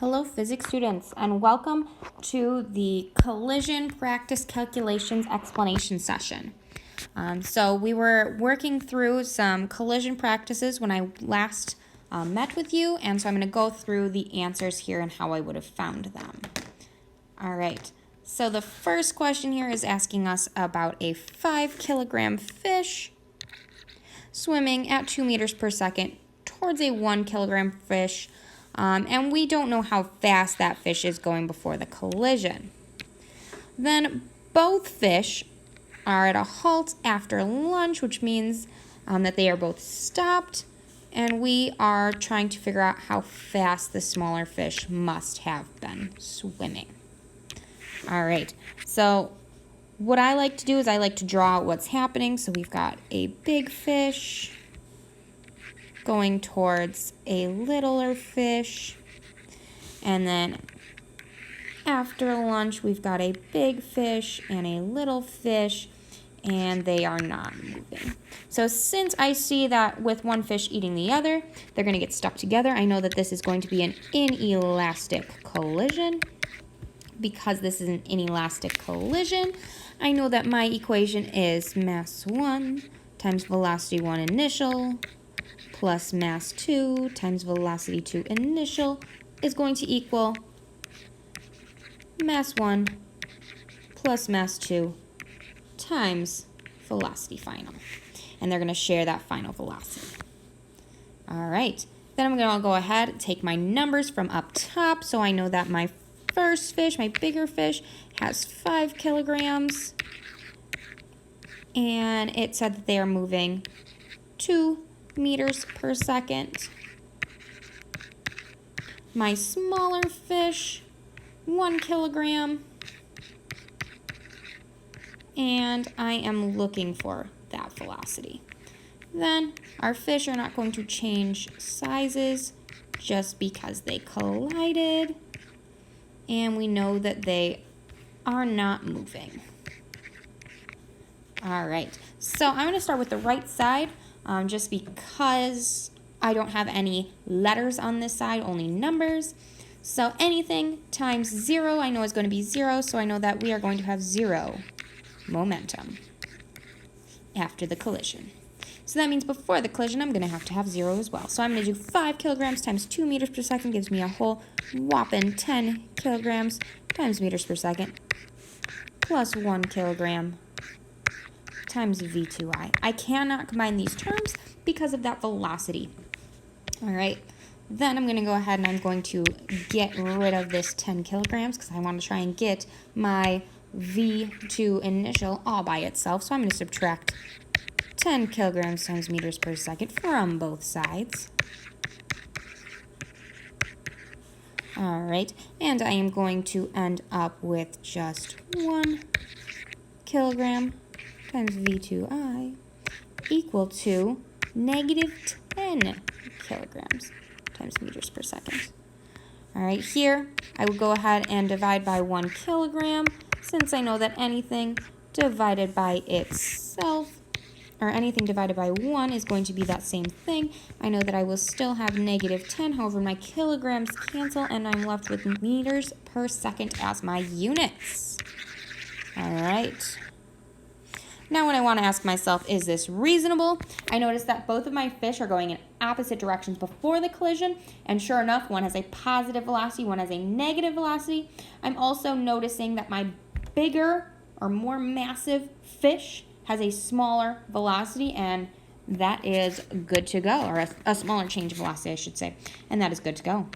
Hello physics students and welcome to the collision practice calculations explanation session. So we were working through some collision practices when I last met with you, and so I'm going to go through the answers here and how I would have found them. All right, so the first question here is asking us about a 5 kilogram fish swimming at 2 meters per second towards a 1 kilogram fish. And we don't know how fast that fish is going before the collision. Then both fish are at a halt after lunch, which means that they are both stopped, and we are trying to figure out how fast the smaller fish must have been swimming. All right, so what I like to do is I like to draw out what's happening. So we've got a big fish going towards a littler fish, and then after lunch we've got a big fish and a little fish, and they are not moving. So since I see that with one fish eating the other, they're going to get stuck together, I know that this is going to be an inelastic collision. Because this is an inelastic collision, I know that my equation is mass 1 times velocity 1 initial plus mass 2 times velocity 2 initial is going to equal mass 1 plus mass 2 times velocity final. And they're going to share that final velocity. All right, then I'm going to go ahead and take my numbers from up top, so I know that my first fish, my bigger fish, has 5 kilograms, and it said that they are moving 2 meters per second. My smaller fish, 1 kilogram, and I am looking for that velocity. Then our fish are not going to change sizes just because they collided, and we know that they are not moving. All right, so I'm going to start with the right side just because I don't have any letters on this side, only numbers. So anything times 0 I know is going to be 0, so I know that we are going to have 0 momentum after the collision. So that means before the collision, I'm going to have 0 as well. So I'm going to do 5 kilograms times 2 meters per second gives me a whole whopping 10 kilograms times meters per second plus 1 kilogram times V2I. I cannot combine these terms because of that velocity. All right, then I'm going to go ahead and I'm going to get rid of this 10 kilograms because I want to try and get my V2 initial all by itself. So I'm going to subtract 10 kilograms times meters per second from both sides. All right, and I am going to end up with just 1 kilogram times V2I equal to negative 10 kilograms times meters per second. All right, here I will go ahead and divide by 1 kilogram since I know that anything divided by itself, or anything divided by 1 is going to be that same thing. I know that I will still have negative 10, however my kilograms cancel and I'm left with meters per second as my units. All right. Now what I want to ask myself, is this reasonable? I noticed that both of my fish are going in opposite directions before the collision, and sure enough, one has a positive velocity, one has a negative velocity. I'm also noticing that my bigger or more massive fish has a smaller velocity, and that is good to go, or a smaller change of velocity, I should say, and that is good to go.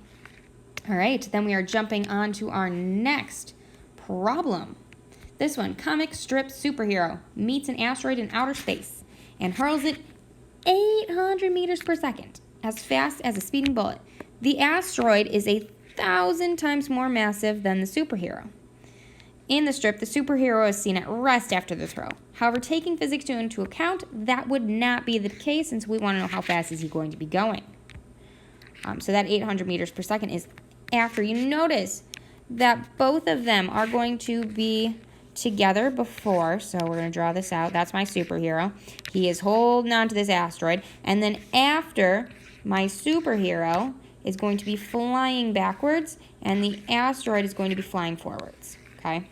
All right, then we are jumping on to our next problem. This one, comic strip superhero meets an asteroid in outer space and hurls it 800 meters per second, as fast as a speeding bullet. The asteroid is 1,000 times more massive than the superhero. In the strip, the superhero is seen at rest after the throw. However, taking physics into account, that would not be the case since we want to know how fast is he going to be going. So that 800 meters per second is after. You notice that both of them are going to be together before, so we're going to draw this out. That's my superhero. He is holding on to this asteroid. And then after my superhero is going to be flying backwards, and the asteroid is going to be flying forwards, okay?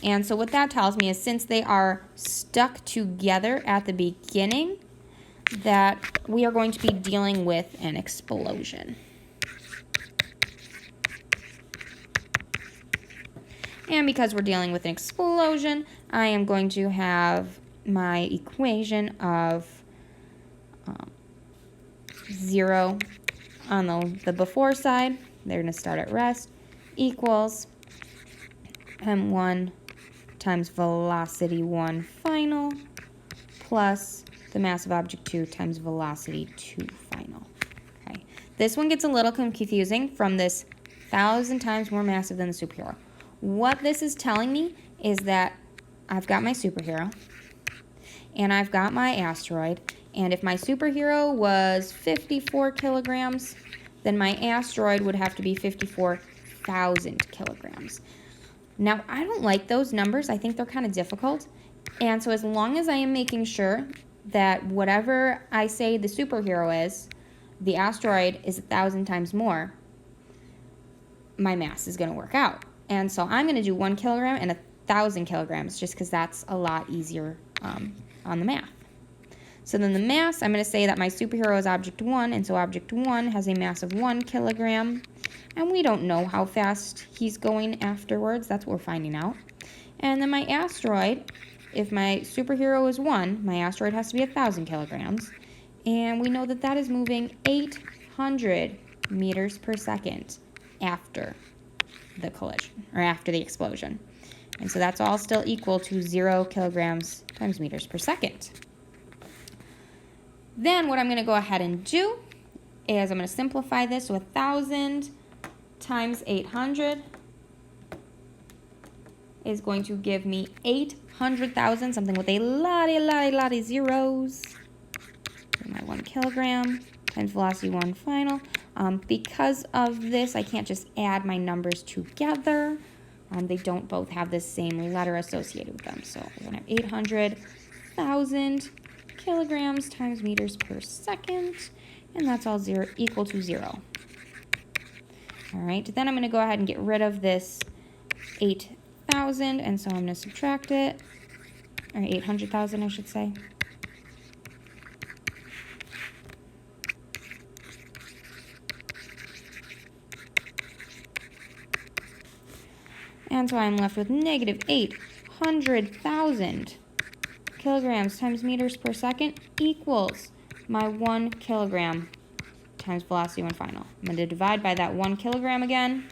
And so what that tells me is since they are stuck together at the beginning, that we are going to be dealing with an explosion. And because we're dealing with an explosion, I am going to have my equation of 0 on the before side. They're going to start at rest, equals m1 times velocity 1 final plus the mass of object 2 times velocity 2 final. Okay. This one gets a little confusing from this 1,000 times more massive than the superhero. What this is telling me is that I've got my superhero and I've got my asteroid, and if my superhero was 54 kilograms, then my asteroid would have to be 54,000 kilograms. Now, I don't like those numbers. I think they're kind of difficult. And so as long as I am making sure that whatever I say the superhero is, the asteroid is 1,000 times more, my mass is going to work out. And so I'm going to do 1 kilogram and 1,000 kilograms just because that's a lot easier on the math. So then the mass, I'm going to say that my superhero is object 1, and so object 1 has a mass of 1 kilogram. And we don't know how fast he's going afterwards. That's what we're finding out. And then my asteroid, if my superhero is 1, my asteroid has to be 1,000 kilograms. And we know that that is moving 800 meters per second after the collision, or after the explosion. And so that's all still equal to 0 kilograms times meters per second. Then what I'm going to go ahead and do is I'm going to simplify this. So 1,000 times 800 is going to give me 800,000, something with a lot of zeros. My 1 kilogram times velocity 1 final. Because of this, I can't just add my numbers together. They don't both have the same letter associated with them. So we're going to have 800,000 kilograms times meters per second, and that's all equal to 0. All right, then I'm going to go ahead and get rid of this 8,000, and so I'm going to subtract it, or 800,000, I should say. And so I'm left with negative 800,000 kilograms times meters per second equals my 1 kilogram times velocity 1 final. I'm going to divide by that 1 kilogram again.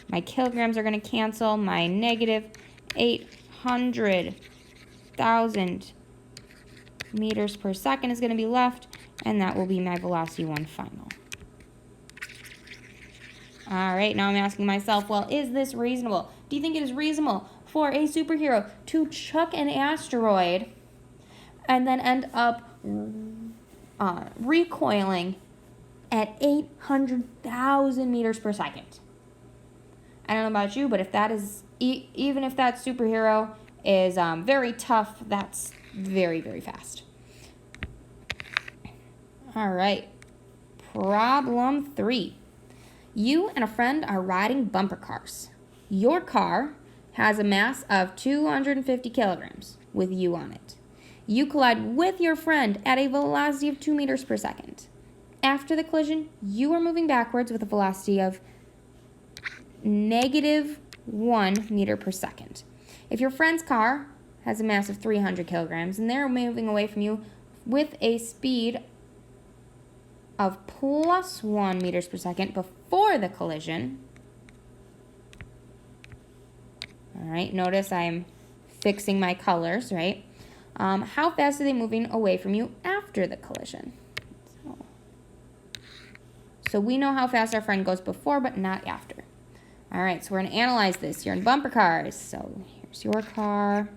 My kilograms are going to cancel. My negative 800,000 meters per second is going to be left, and that will be my velocity 1 final. All right, now I'm asking myself, well, is this reasonable? Do you think it is reasonable for a superhero to chuck an asteroid and then end up recoiling at 800,000 meters per second? I don't know about you, but if that is, even if that superhero is very tough, that's very, very fast. All right, problem 3. You and a friend are riding bumper cars. Your car has a mass of 250 kilograms with you on it. You collide with your friend at a velocity of 2 meters per second. After the collision, you are moving backwards with a velocity of negative 1 meter per second. If your friend's car has a mass of 300 kilograms and they're moving away from you with a speed of plus 1 meters per second before the collision. All right, notice I'm fixing my colors, right? How fast are they moving away from you after the collision? So we know how fast our friend goes before, but not after. All right, so we're going to analyze this. You're in bumper cars. So here's your car.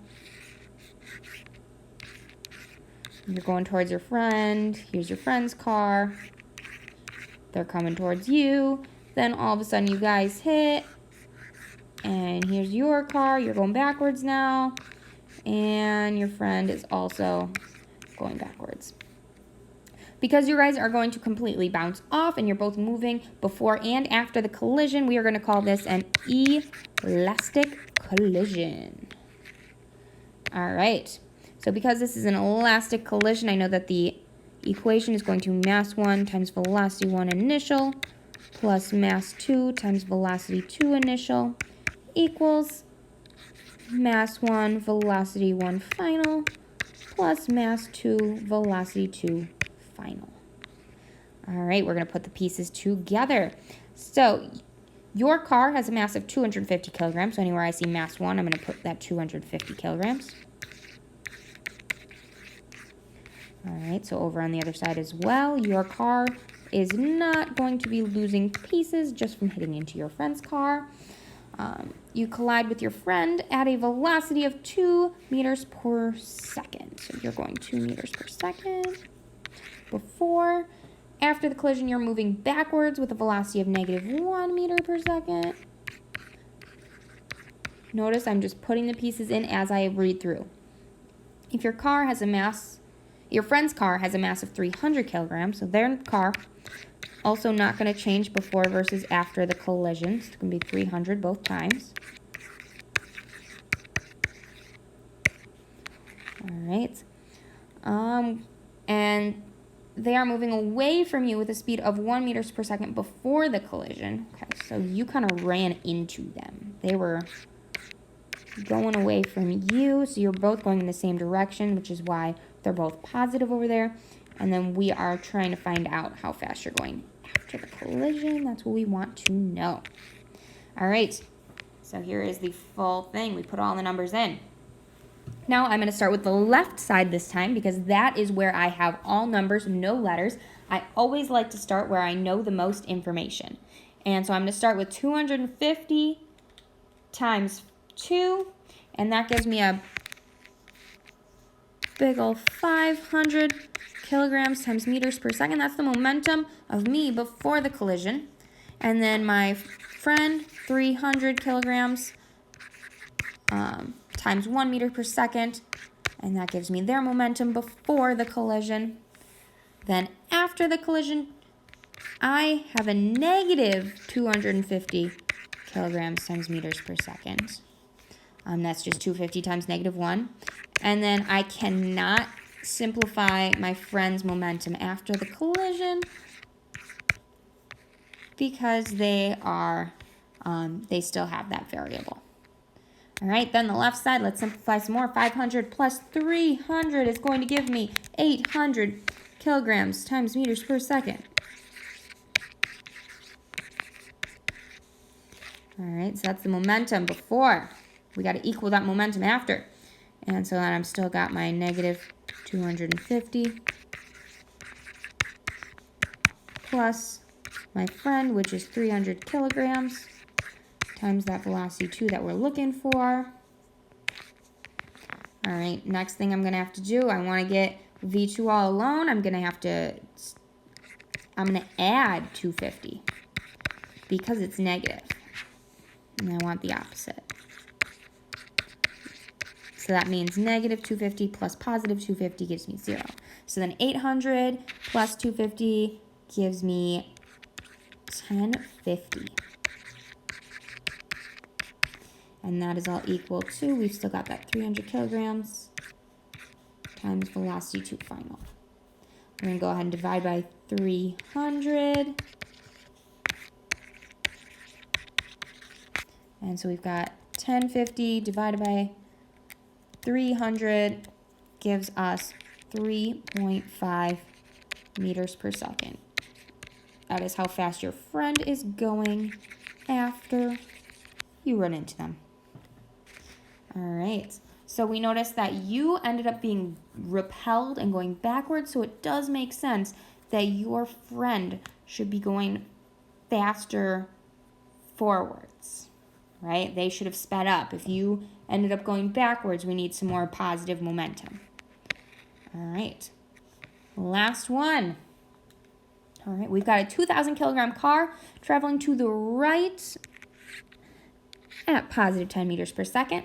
You're going towards your friend. Here's your friend's car. They're coming towards you. Then all of a sudden you guys hit. And here's your car. You're going backwards now. And your friend is also going backwards. because you guys are going to completely bounce off and you're both moving before and after the collision, we are going to call this an elastic collision. All right. So because this is an elastic collision, I know that the equation is going to mass 1 times velocity 1 initial plus mass 2 times velocity 2 initial equals mass 1 velocity 1 final plus mass 2 velocity 2 final. All right, we're going to put the pieces together. So your car has a mass of 250 kilograms. So anywhere I see mass 1, I'm going to put that 250 kilograms. All right, so over on the other side as well, your car is not going to be losing pieces just from hitting into your friend's car. You collide with your friend at a velocity of 2 meters per second. So you're going 2 meters per second. After the collision, you're moving backwards with a velocity of -1 meter per second. Notice I'm just putting the pieces in as I read through. If your friend's car has a mass of 300 kilograms, so their car also not going to change before versus after the collision. So it's going to be 300 both times. All right. And they are moving away from you with a speed of 1 meters per second before the collision. Okay, so you kind of ran into them. They were going away from you, so you're both going in the same direction, which is why they're both positive over there. And then we are trying to find out how fast you're going after the collision. That's what we want to know. All right, so here is the full thing. We put all the numbers in. Now I'm going to start with the left side this time because that is where I have all numbers, no letters. I always like to start where I know the most information. And so I'm going to start with 250 times 2, and that gives me a big ol' 500 kilograms times meters per second. That's the momentum of me before the collision. And then my friend, 300 kilograms times 1 meter per second. And that gives me their momentum before the collision. Then after the collision, I have a -250 kilograms times meters per second. That's just 250 times -1. And then I cannot simplify my friend's momentum after the collision because they still have that variable. All right, then the left side, let's simplify some more. 500 plus 300 is going to give me 800 kilograms times meters per second. All right, so that's the momentum before. We got to equal that momentum after. And so then I'm still got my -250 plus my friend, which is 300 kilograms, times that velocity 2 that we're looking for. All right, next thing I'm going to have to do, I want to get V2 all alone. I'm going to add 250 because it's negative. And I want the opposite. So that means -250 plus +250 gives me 0. So then 800 plus 250 gives me 1050. And that is all equal to, we've still got that 300 kilograms times velocity 2 final. We're going to go ahead and divide by 300. And so we've got 1050 divided by 300 gives us 3.5 meters per second. That is how fast your friend is going after you run into them. All right, so we noticed that you ended up being repelled and going backwards, so it does make sense that your friend should be going faster forwards, right? They should have sped up. If you ended up going backwards, we need some more positive momentum. All right, last one. All right, we've got a 2,000 kilogram car traveling to the right at positive 10 meters per second.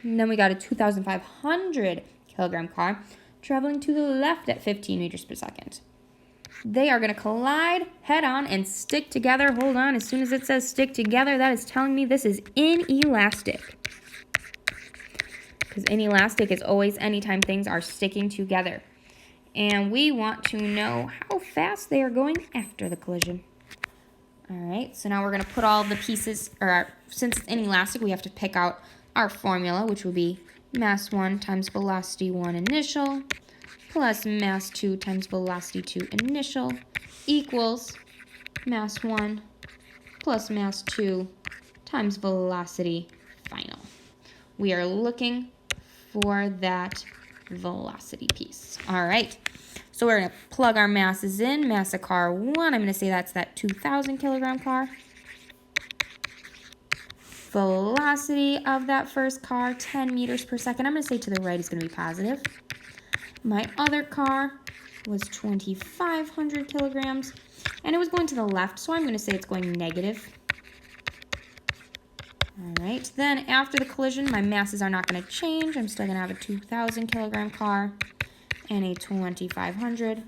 And then we got a 2,500 kilogram car traveling to the left at 15 meters per second. They are going to collide head on and stick together. Hold on, as soon as it says stick together, that is telling me this is inelastic. Because inelastic is always anytime things are sticking together. And we want to know how fast they are going after the collision. All right, so now we're going to put all the pieces, or since it's inelastic, we have to pick out our formula, which will be mass 1 times velocity 1 initial plus mass 2 times velocity 2 initial equals mass 1 plus mass 2 times velocity final. We are looking for that velocity piece. All right, so we're going to plug our masses in. Mass of car 1, I'm going to say that's that 2,000 kilogram car. Velocity of that first car, 10 meters per second. I'm going to say to the right is going to be positive. My other car was 2,500 kilograms, and it was going to the left, so I'm going to say it's going negative. All right, then after the collision, my masses are not going to change. I'm still going to have a 2,000 kilogram car and a 2,500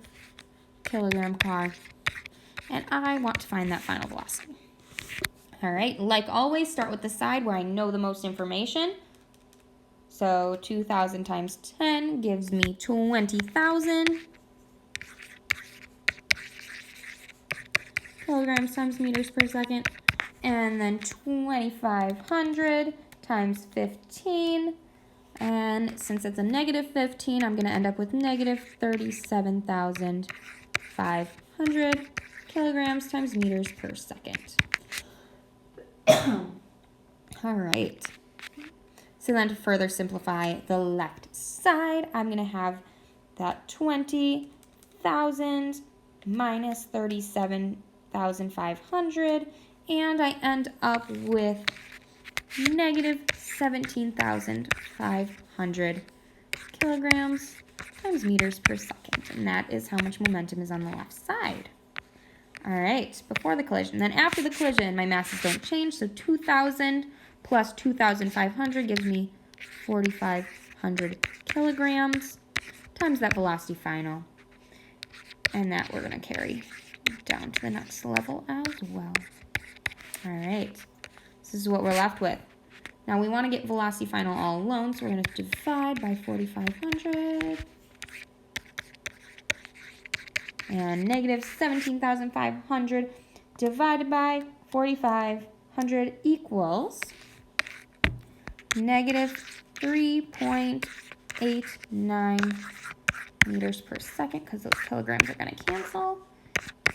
kilogram car, and I want to find that final velocity. All right, like always, start with the side where I know the most information. So 2,000 times 10 gives me 20,000 kilograms times meters per second. And then 2,500 times 15. And since it's a negative 15, I'm going to end up with negative 37,500 kilograms times meters per second. All right. So then to further simplify the left side, I'm going to have that 20,000 minus 37,500, and I end up with negative 17,500 kilograms times meters per second, and that is how much momentum is on the left side. All right, before the collision. Then after the collision, my masses don't change, so 2,000 plus 2,500 gives me 4,500 kilograms times that velocity final. And that we're going to carry down to the next level as well. All right, this is what we're left with. Now we want to get velocity final all alone, so we're going to divide by 4,500. And negative 17,500 divided by 4,500 equals negative 3.89 meters per second, because those kilograms are going to cancel.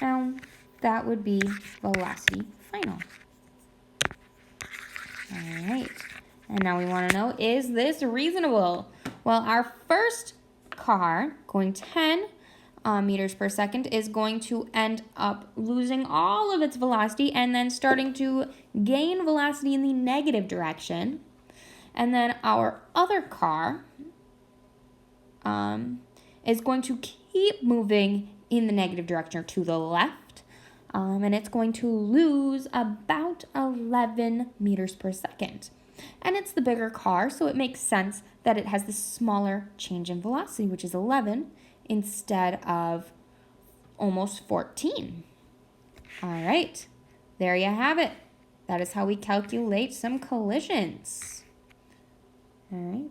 And that would be velocity final. All right. And now we want to know, is this reasonable? Well, our first car, going 10 meters per second, is going to end up losing all of its velocity and then starting to gain velocity in the negative direction. And then our other car is going to keep moving in the negative direction, or to the left, and it's going to lose about 11 meters per second. And it's the bigger car, so it makes sense that it has the smaller change in velocity, which is 11 instead of almost 14. All right, there you have it. That is how we calculate some collisions. All right.